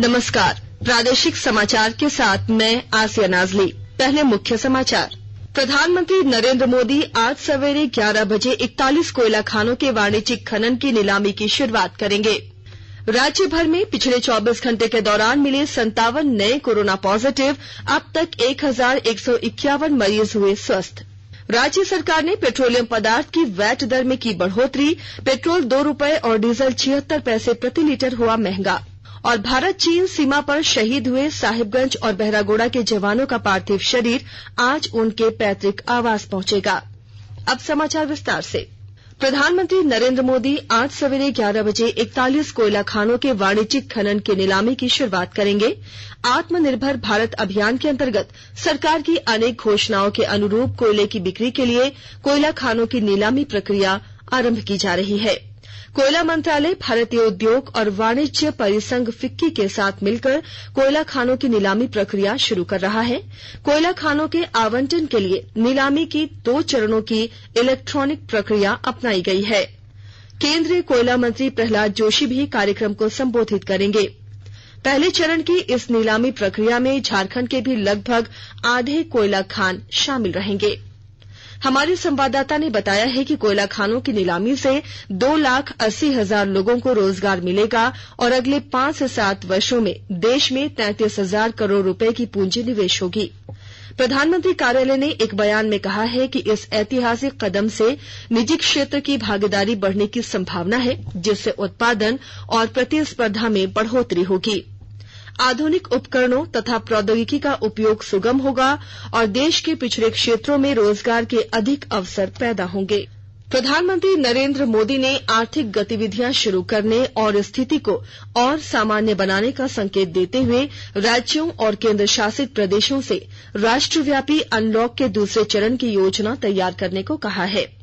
नमस्कार, प्रादेशिक समाचार के साथ मैं आसिया नाजली। पहले मुख्य समाचार। प्रधानमंत्री नरेंद्र मोदी आज सवेरे 11 बजे 41 कोयला खानों के वाणिज्यिक खनन की नीलामी की शुरुआत करेंगे। राज्य भर में पिछले 24 घंटे के दौरान मिले 57 नए कोरोना पॉजिटिव। अब तक 1151 मरीज हुए स्वस्थ। राज्य सरकार ने पेट्रोलियम पदार्थ की वैट दर में की बढ़ोतरी। पेट्रोल 2 रुपए और डीजल 76 पैसे प्रति लीटर हुआ महंगा। और भारत चीन सीमा पर शहीद हुए साहिबगंज और बहरागोड़ा के जवानों का पार्थिव शरीर आज उनके पैतृक आवास पहुंचेगा। अब समाचार विस्तार से। प्रधानमंत्री नरेंद्र मोदी आज सवेरे 11 बजे 41 कोयला खानों के वाणिज्यिक खनन की नीलामी की शुरुआत करेंगे। आत्मनिर्भर भारत अभियान के अंतर्गत सरकार की अनेक घोषणाओं के अनुरूप कोयले की बिक्री के लिए कोयला खानों की नीलामी प्रक्रिया आरंभ की जा रही है। कोयला मंत्रालय भारतीय उद्योग और वाणिज्य परिसंघ फिक्की के साथ मिलकर कोयला खानों की नीलामी प्रक्रिया शुरू कर रहा है। कोयला खानों के आवंटन के लिए नीलामी की 2 चरणों की इलेक्ट्रॉनिक प्रक्रिया अपनाई गई है। केंद्रीय कोयला मंत्री प्रहलाद जोशी भी कार्यक्रम को संबोधित करेंगे। पहले चरण की इस नीलामी प्रक्रिया में झारखंड के भी लगभग आधे कोयला खान शामिल रहेंगे। हमारे संवाददाता ने बताया है कि कोयला खानों की नीलामी से 2,80,000 लोगों को रोजगार मिलेगा और अगले 5 से 7 वर्षों में देश में 33,000 करोड़ रुपए की पूंजी निवेश होगी। प्रधानमंत्री कार्यालय ने एक बयान में कहा है कि इस ऐतिहासिक कदम से निजी क्षेत्र की भागीदारी बढ़ने की संभावना है, जिससे उत्पादन और प्रतिस्पर्धा में बढ़ोतरी होगी। आधुनिक उपकरणों तथा प्रौद्योगिकी का उपयोग सुगम होगा और देश के पिछड़े क्षेत्रों में रोजगार के अधिक अवसर पैदा होंगे। प्रधानमंत्री नरेंद्र मोदी ने आर्थिक गतिविधियां शुरू करने और स्थिति को और सामान्य बनाने का संकेत देते हुए राज्यों और केंद्र शासित प्रदेशों से राष्ट्रव्यापी अनलॉक के दूसरे चरण की योजना तैयार करने को कहा है।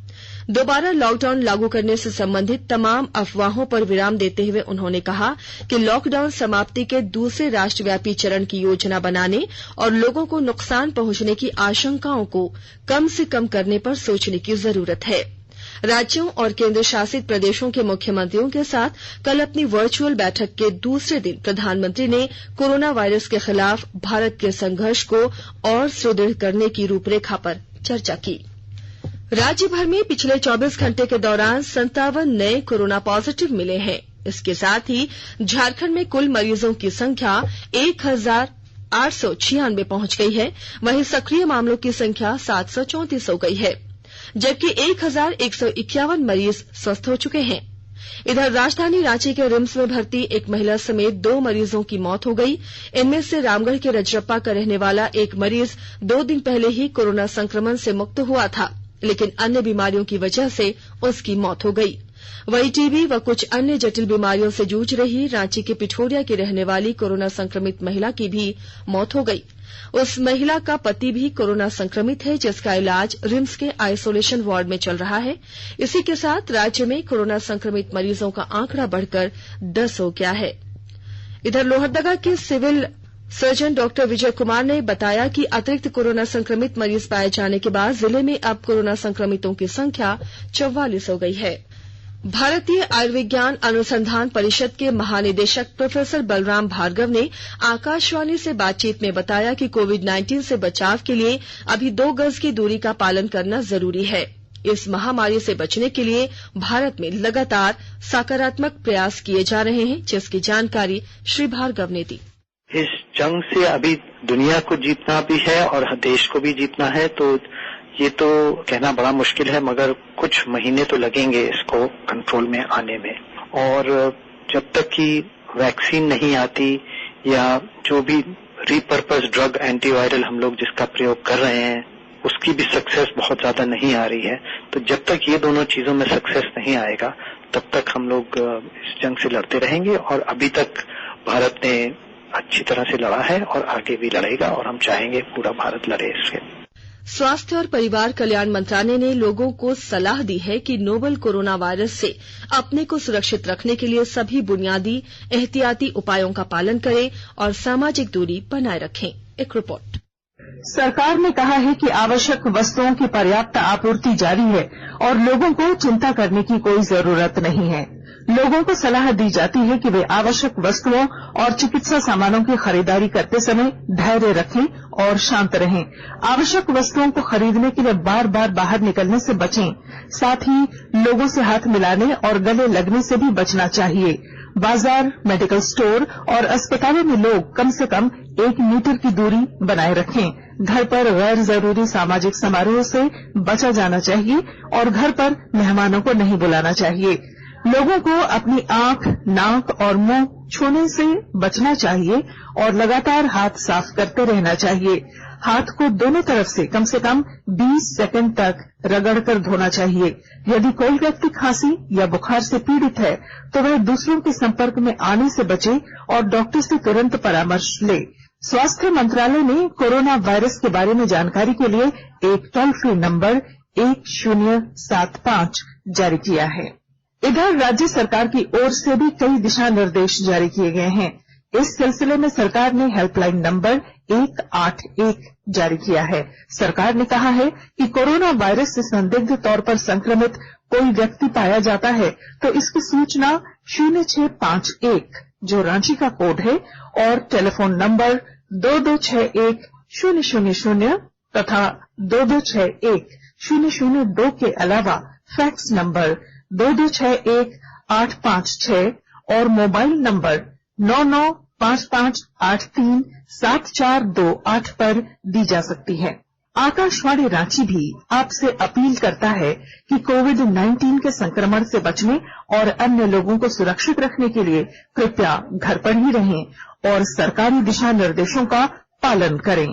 दोबारा लॉकडाउन लागू करने से संबंधित तमाम अफवाहों पर विराम देते हुए उन्होंने कहा कि लॉकडाउन समाप्ति के दूसरे राष्ट्रव्यापी चरण की योजना बनाने और लोगों को नुकसान पहुंचने की आशंकाओं को कम से कम करने पर सोचने की जरूरत है। राज्यों और केंद्र शासित प्रदेशों के मुख्यमंत्रियों के साथ कल अपनी वर्चुअल बैठक के दूसरे दिन प्रधानमंत्री ने कोरोना वायरस के खिलाफ भारत के संघर्ष को और सुदृढ़ करने की रूपरेखा पर चर्चा की। राज्य भर में पिछले 24 घंटे के दौरान 57 नए कोरोना पॉजिटिव मिले हैं। इसके साथ ही झारखंड में कुल मरीजों की संख्या 1,896 पहुंच गई है। वहीं सक्रिय मामलों की संख्या 734 हो गई है, जबकि 1,151 मरीज स्वस्थ हो चुके हैं। इधर राजधानी रांची के रिम्स में भर्ती एक महिला समेत 2 मरीजों की मौत हो गई। इनमें से रामगढ़ के रजरप्पा का रहने वाला एक मरीज 2 दिन पहले ही कोरोना संक्रमण से मुक्त हुआ था, लेकिन अन्य बीमारियों की वजह से उसकी मौत हो गई। वहीं टीबी व कुछ अन्य जटिल बीमारियों से जूझ रही रांची के पिठोरिया की रहने वाली कोरोना संक्रमित महिला की भी मौत हो गई। उस महिला का पति भी कोरोना संक्रमित है, जिसका इलाज रिम्स के आइसोलेशन वार्ड में चल रहा है। इसी के साथ राज्य में कोरोना संक्रमित मरीजों का आंकड़ा बढ़कर 10 हो गया है। इधर लोहरदगा के civil surgeon doctor Vijay Kumar ने बताया कि अतिरिक्त कोरोना संक्रमित मरीज पाए जाने के बाद जिले में अब कोरोना संक्रमितों की संख्या 44 हो गई है। भारतीय आयुर्विज्ञान अनुसंधान परिषद के महानिदेशक प्रोफेसर बलराम भार्गव ने आकाशवाणी से बातचीत में बताया कि कोविड-19 से बचाव के लिए अभी 2 गज की दूरी का पालन करना जरूरी है। इस महामारी से बचने के लिए भारत में लगातार सकारात्मक प्रयास किए जा रहे हैं, जिसकी जानकारी श्री भार्गव ने दी। इस जंग से अभी दुनिया को जीतना भी है और देश को भी जीतना है, तो ये तो कहना बड़ा मुश्किल है, मगर कुछ महीने तो लगेंगे इसको कंट्रोल में आने में। और जब तक कि वैक्सीन नहीं आती या जो भी रीपर्पस ड्रग एंटीवायरल हम लोग जिसका प्रयोग कर रहे हैं उसकी भी सक्सेस बहुत ज्यादा नहीं आ रही है, तो जब तक ये दोनों चीजों में सक्सेस नहीं आएगा तब तक हम लोग इस जंग से लड़ते रहेंगे। और अभी तक भारत ने अच्छी तरह से लड़ा है और आगे भी लड़ेगा और हम चाहेंगे पूरा भारत लड़े इससे। स्वास्थ्य और परिवार कल्याण मंत्रालय ने लोगों को सलाह दी है कि नोवल कोरोना वायरस से अपने को सुरक्षित रखने के लिए सभी बुनियादी एहतियाती उपायों का पालन करें और सामाजिक दूरी बनाए रखें। एक रिपोर्ट। सरकार ने कहा है कि आवश्यक वस्तुओं की पर्याप्त आपूर्ति जारी है और लोगों को चिंता करने की कोई जरूरत नहीं है। लोगों को सलाह दी जाती है कि वे आवश्यक वस्तुओं और चिकित्सा सामानों की खरीदारी करते समय धैर्य रखें और शांत रहें। आवश्यक वस्तुओं को खरीदने के लिए बार बार बाहर निकलने से बचें। साथ ही लोगों से हाथ मिलाने और गले लगने से भी बचना चाहिए। बाजार, मेडिकल स्टोर और अस्पतालों में लोग कम से कम 1 मीटर की दूरी बनाए रखें। घर पर गैर जरूरी सामाजिक समारोह से बचा जाना चाहिए और घर पर मेहमानों को नहीं बुलाना चाहिए। लोगों को अपनी आंख, नाक और मुंह छूने से बचना चाहिए और लगातार हाथ साफ करते रहना चाहिए। हाथ को दोनों तरफ से कम 20 सेकंड तक रगड़कर धोना चाहिए। यदि कोई व्यक्ति खांसी या बुखार से पीड़ित है तो वह दूसरों के संपर्क में आने से बचे और डॉक्टर से तुरंत परामर्श ले। स्वास्थ्य मंत्रालय ने कोरोना वायरस के बारे में जानकारी के लिए एक टोल फ्री नंबर 1075 जारी किया है। इधर राज्य सरकार की ओर से भी कई दिशा निर्देश जारी किए गए हैं। इस सिलसिले में सरकार ने हेल्पलाइन नंबर 181 जारी किया है। सरकार ने कहा है कि कोरोना वायरस से संदिग्ध तौर पर संक्रमित कोई व्यक्ति पाया जाता है तो इसकी सूचना 0651 जो रांची का कोड है और टेलीफोन नंबर 2261-000 तथा 2261-002 के अलावा फैक्स नंबर 2261-856 और मोबाइल नंबर 9955837428 पर दी जा सकती है। आकाशवाणी रांची भी आपसे अपील करता है कि कोविड-19 के संक्रमण से बचने और अन्य लोगों को सुरक्षित रखने के लिए कृपया घर पर ही रहें और सरकारी दिशा निर्देशों का पालन करें।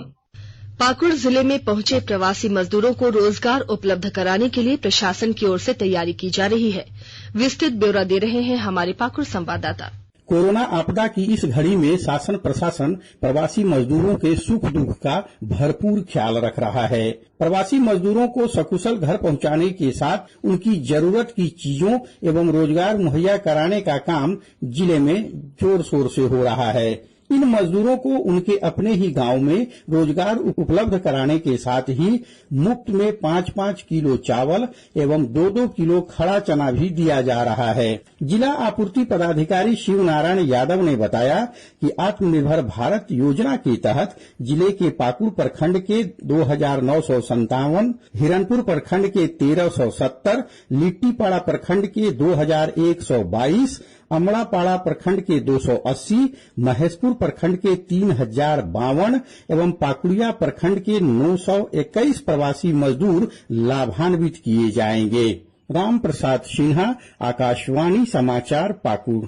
पाकुड़ जिले में पहुंचे प्रवासी मजदूरों को रोजगार उपलब्ध कराने के लिए प्रशासन की ओर से तैयारी की जा रही है। विस्तृत ब्यौरा दे रहे हैं हमारे पाकुड़ संवाददाता। कोरोना आपदा की इस घड़ी में शासन प्रशासन प्रवासी मजदूरों के सुख दुख का भरपूर ख्याल रख रहा है। प्रवासी मजदूरों को सकुशल घर पहुंचाने के साथ उनकी जरूरत की चीजों एवं रोजगार मुहैया कराने का काम जिले में जोर शोर से हो रहा है। इन मजदूरों को उनके अपने ही गांव में रोजगार उपलब्ध कराने के साथ ही मुफ्त में 5-5 किलो चावल एवं 2-2 किलो खड़ा चना भी दिया जा रहा है। जिला आपूर्ति पदाधिकारी शिव नारायण यादव ने बताया कि आत्मनिर्भर भारत योजना के तहत जिले के पाकुड़ प्रखंड के 2957, हिरनपुर प्रखंड के 1370, लिट्टीपाड़ा प्रखंड के 2122, अमड़ापाड़ा प्रखंड के 280, महेशपुर प्रखंड के 3052 एवं पाकुड़िया प्रखंड के 921 प्रवासी मजदूर लाभान्वित किए जाएंगे। राम प्रसाद सिन्हा, आकाशवाणी समाचार, पाकुड़।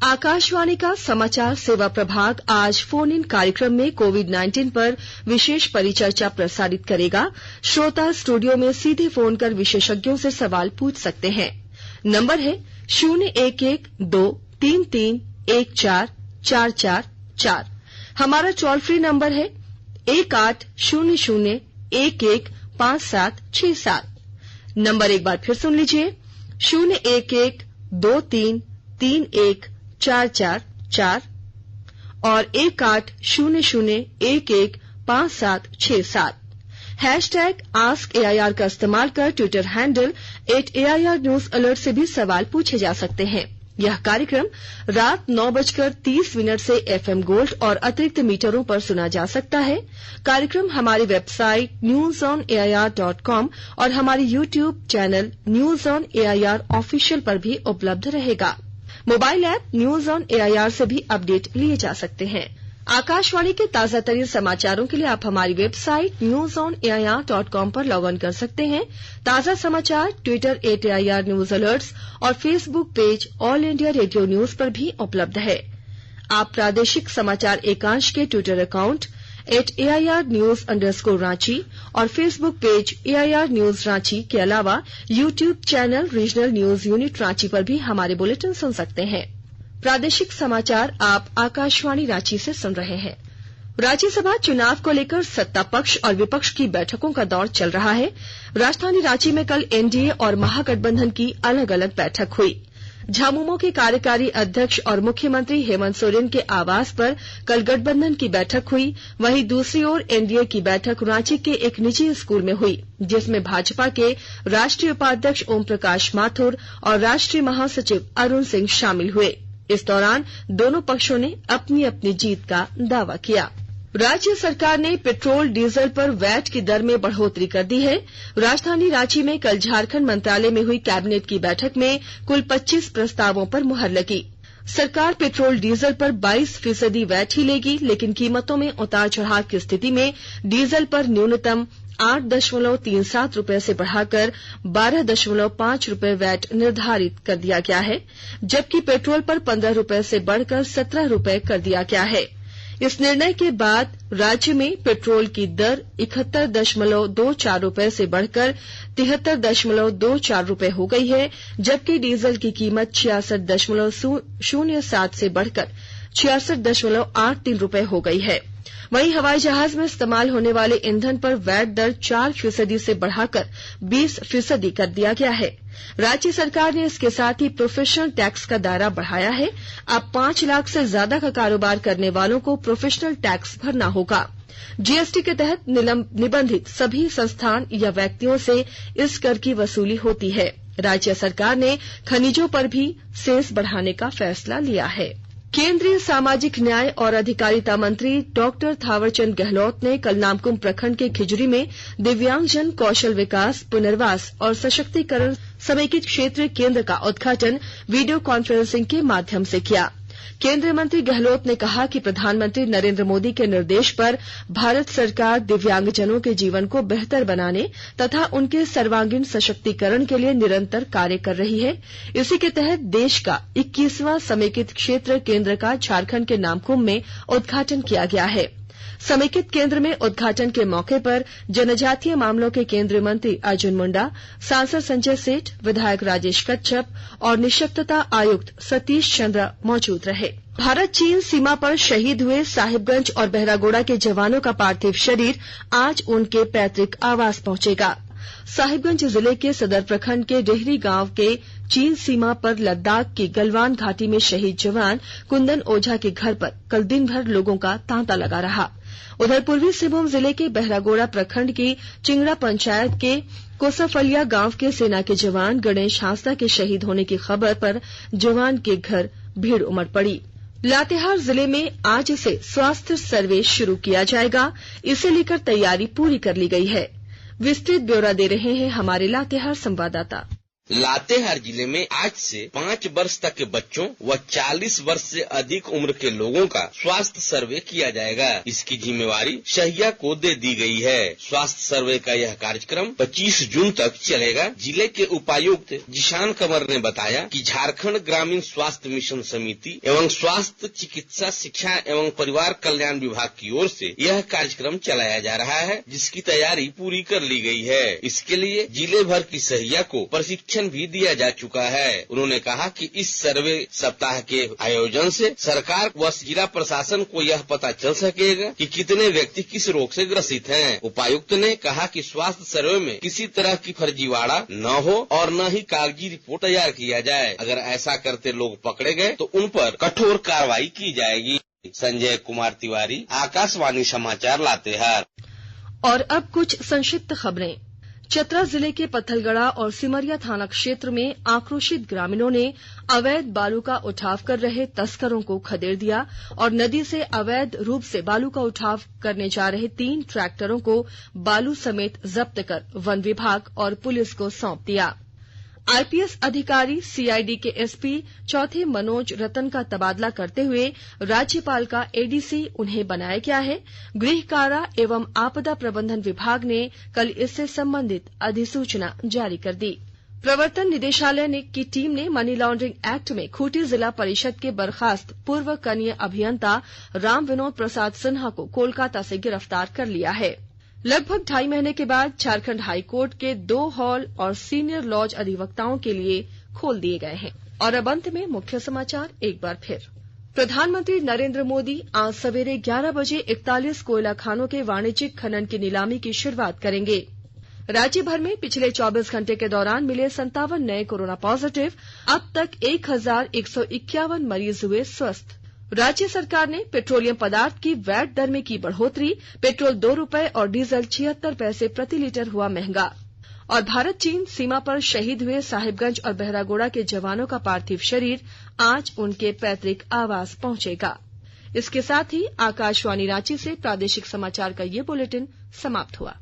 आकाशवाणी का समाचार सेवा प्रभाग आज फोन इन कार्यक्रम में कोविड-19 पर विशेष परिचर्चा प्रसारित करेगा। श्रोता स्टूडियो में सीधे फोन कर विशेषज्ञों से सवाल पूछ सकते हैं। नंबर है 011-233-1444। हमारा टोल फ्री नंबर है 1800-115767। नंबर एक बार फिर सुन लीजिए 011-233-1444 और 1800-115767। हैशटैग आस्क AIR का इस्तेमाल कर Twitter handle @AIR news alert से भी सवाल पूछे जा सकते हैं। यह कार्यक्रम रात 9:30 से FM गोल्ड और अतिरिक्त मीटरों पर सुना जा सकता है। कार्यक्रम हमारी वेबसाइट newsonair.com और हमारी YouTube channel news on AIR official पर भी उपलब्ध रहेगा। Mobile app news on AIR से भी अपडेट लिए जा सकते हैं। आकाशवाणी के ताजा तरीन समाचारों के लिए आप हमारी वेबसाइट newsonair.com पर लॉग ऑन कर सकते हैं। ताजा समाचार ट्विटर @AIR न्यूज अलर्ट्स और Facebook page all India radio news पर भी उपलब्ध है। आप प्रादेशिक समाचार एकांश के ट्विटर अकाउंट @AIR news_रांची और Facebook page AIR news Ranchi के अलावा YouTube channel regional news unit Ranchi पर भी हमारे बुलेटिन सुन सकते हैं। प्रादेशिक समाचार आप आकाशवाणी रांची से सुन रहे हैं। राज्यसभा चुनाव को लेकर सत्ता पक्ष और विपक्ष की बैठकों का दौर चल रहा है। राजधानी रांची में कल NDA और महागठबंधन की अलग अलग बैठक हुई। झामुमो के कार्यकारी अध्यक्ष और मुख्यमंत्री हेमंत सोरेन के आवास पर कल गठबंधन की बैठक हुई। वहीं दूसरी ओर एनडीए की बैठक रांची के एक निजी स्कूल में हुई, जिसमें भाजपा के राष्ट्रीय उपाध्यक्ष ओम प्रकाश माथुर और राष्ट्रीय महासचिव अरुण सिंह शामिल हुए। इस दौरान दोनों पक्षों ने अपनी अपनी जीत का दावा किया। राज्य सरकार ने पेट्रोल डीजल पर वैट की दर में बढ़ोतरी कर दी है। राजधानी रांची में कल झारखंड मंत्रालय में हुई कैबिनेट की बैठक में कुल 25 प्रस्तावों पर मुहर लगी। सरकार पेट्रोल डीजल पर 22% वैट ही लेगी, लेकिन कीमतों में उतार चढ़ाव की स्थिति में डीजल पर न्यूनतम 8.37 रुपए से बढ़ाकर 12.5 रुपए वैट निर्धारित कर दिया गया है, जबकि पेट्रोल पर 15 रुपए से बढ़कर 17 रुपए कर दिया गया है। इस निर्णय के बाद राज्य में पेट्रोल की दर 71.24 रुपए से बढ़कर 73.24 रुपए हो गई है, जबकि डीजल की कीमत 66.07 से बढ़कर 66.83 रुपए हो गई है। वहीं हवाई जहाज में इस्तेमाल होने वाले ईंधन पर वैट दर 4% से बढ़ाकर 20% कर दिया गया है। राज्य सरकार ने इसके साथ ही प्रोफेशनल टैक्स का दायरा बढ़ाया है। अब 5 लाख से ज्यादा का कारोबार करने वालों को प्रोफेशनल टैक्स भरना होगा। जीएसटी के तहत निबंधित सभी संस्थान या व्यक्तियों से इस कर की वसूली होती है। राज्य सरकार ने खनिजों पर भी सेस बढ़ाने का फैसला लिया है। केंद्रीय सामाजिक न्याय और अधिकारिता मंत्री डॉक्टर थावरचंद गहलोत ने कल नामकुम प्रखंड के खिजरी में दिव्यांगजन कौशल विकास, पुनर्वास और सशक्तिकरण समेकित क्षेत्रीय केंद्र का उद्घाटन वीडियो कॉन्फ्रेंसिंग के माध्यम से किया। केंद्रीय मंत्री गहलोत ने कहा कि प्रधानमंत्री नरेंद्र मोदी के निर्देश पर भारत सरकार दिव्यांगजनों के जीवन को बेहतर बनाने तथा उनके सर्वांगीण सशक्तिकरण के लिए निरंतर कार्य कर रही है। इसी के तहत देश का 21वां समेकित क्षेत्र केंद्र का झारखंड के नामकुम में उद्घाटन किया गया है। समेकित केंद्र में उद्घाटन के मौके पर जनजातीय मामलों के केंद्रीय मंत्री अर्जुन मुंडा, सांसद संजय सेठ, विधायक राजेश कच्छप और निःशक्तता आयुक्त सतीश चंद्र मौजूद रहे। भारत चीन सीमा पर शहीद हुए साहिबगंज और बहरागोड़ा के जवानों का पार्थिव शरीर आज उनके पैतृक आवास पहुंचेगा। साहिबगंज जिले के सदर प्रखंड के डेहरी गांव के चीन सीमा पर लद्दाख की गलवान घाटी में शहीद जवान कुंदन ओझा के घर पर कल दिन भर लोगों का तांता लगा रहा। उधर पूर्वी सिंहभूम जिले के बहरागोड़ा प्रखंड की चिंगड़ा पंचायत के कोसाफलिया गांव के सेना के जवान गणेश हांसदा के शहीद होने की खबर पर जवान के घर भीड़ उमड़ पड़ी। लातेहार जिले में आज से स्वास्थ्य सर्वे शुरू किया जाएगा। इसे लेकर तैयारी पूरी कर ली गई है। विस्तृत ब्यौरा दे रहे हैं हमारे लातेहार संवाददाता। लातेहार जिले में आज से 5 वर्ष तक के बच्चों व 40 वर्ष से अधिक उम्र के लोगों का स्वास्थ्य सर्वे किया जाएगा। इसकी जिम्मेवारी शहिया को दे दी गई है। स्वास्थ्य सर्वे का यह कार्यक्रम 25 जून तक चलेगा। जिले के उपायुक्त जिशान कमर ने बताया कि झारखंड ग्रामीण स्वास्थ्य मिशन समिति एवं स्वास्थ्य चिकित्सा शिक्षा एवं परिवार कल्याण विभाग की ओर से यह कार्यक्रम चलाया जा रहा है, जिसकी तैयारी पूरी कर ली गई है। इसके लिए जिले भर की शहिया को प्रशिक्षण भी दिया जा चुका है। उन्होंने कहा कि इस सर्वे सप्ताह के आयोजन से सरकार व जिला प्रशासन को यह पता चल सकेगा कि कितने व्यक्ति किस रोग से ग्रसित हैं। उपायुक्त ने कहा कि स्वास्थ्य सर्वे में किसी तरह की फर्जीवाड़ा न हो और न ही कागजी रिपोर्ट तैयार किया जाए। अगर ऐसा करते लोग पकड़े गए तो उन पर कठोर कार्रवाई की जाएगी। संजय कुमार तिवारी, आकाशवाणी समाचार, लातेहार। और अब कुछ संक्षिप्त खबरें। चतरा जिले के पत्थलगड़ा और सिमरिया थाना क्षेत्र में आक्रोशित ग्रामीणों ने अवैध बालू का उठाव कर रहे तस्करों को खदेड़ दिया और नदी से अवैध रूप से बालू का उठाव करने जा रहे 3 ट्रैक्टरों को बालू समेत जब्त कर वन विभाग और पुलिस को सौंप दिया। आईपीएस अधिकारी सीआईडी के एसपी चौथे मनोज रतन का तबादला करते हुए राज्यपाल का एडीसी उन्हें बनाया गया है। गृह कारा एवं आपदा प्रबंधन विभाग ने कल इससे संबंधित अधिसूचना जारी कर दी। प्रवर्तन निदेशालय की टीम ने मनी लॉन्ड्रिंग एक्ट में खूंटी जिला परिषद के बर्खास्त पूर्व कनीय अभियंता राम विनोद प्रसाद सिन्हा को कोलकाता से गिरफ्तार कर लिया है। लगभग 2.5 महीने के बाद झारखंड हाईकोर्ट के 2 हॉल और सीनियर लॉज अधिवक्ताओं के लिए खोल दिए गए हैं। और अब अंत में मुख्य समाचार एक बार फिर। प्रधानमंत्री नरेंद्र मोदी आज सवेरे 11 बजे 41 कोयला खानों के वाणिज्यिक खनन की नीलामी की शुरुआत करेंगे। राज्य भर में पिछले 24 घंटे के दौरान मिले 57 नए कोरोना पॉजिटिव। अब तक 1151 मरीज हुए स्वस्थ। राज्य सरकार ने पेट्रोलियम पदार्थ की वैट दर में की बढ़ोतरी। पेट्रोल 2 रुपए और डीजल 76 पैसे प्रति लीटर हुआ महंगा। और भारत चीन सीमा पर शहीद हुए साहिबगंज और बहरागोड़ा के जवानों का पार्थिव शरीर आज उनके पैतृक आवास पहुंचेगा। इसके साथ ही आकाशवाणी रांची से प्रादेशिक समाचार का ये बुलेटिन समाप्त हुआ।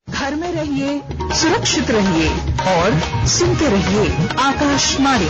घर में रहिए, सुरक्षित रहिए और सुनते रहिए आकाशवाणी।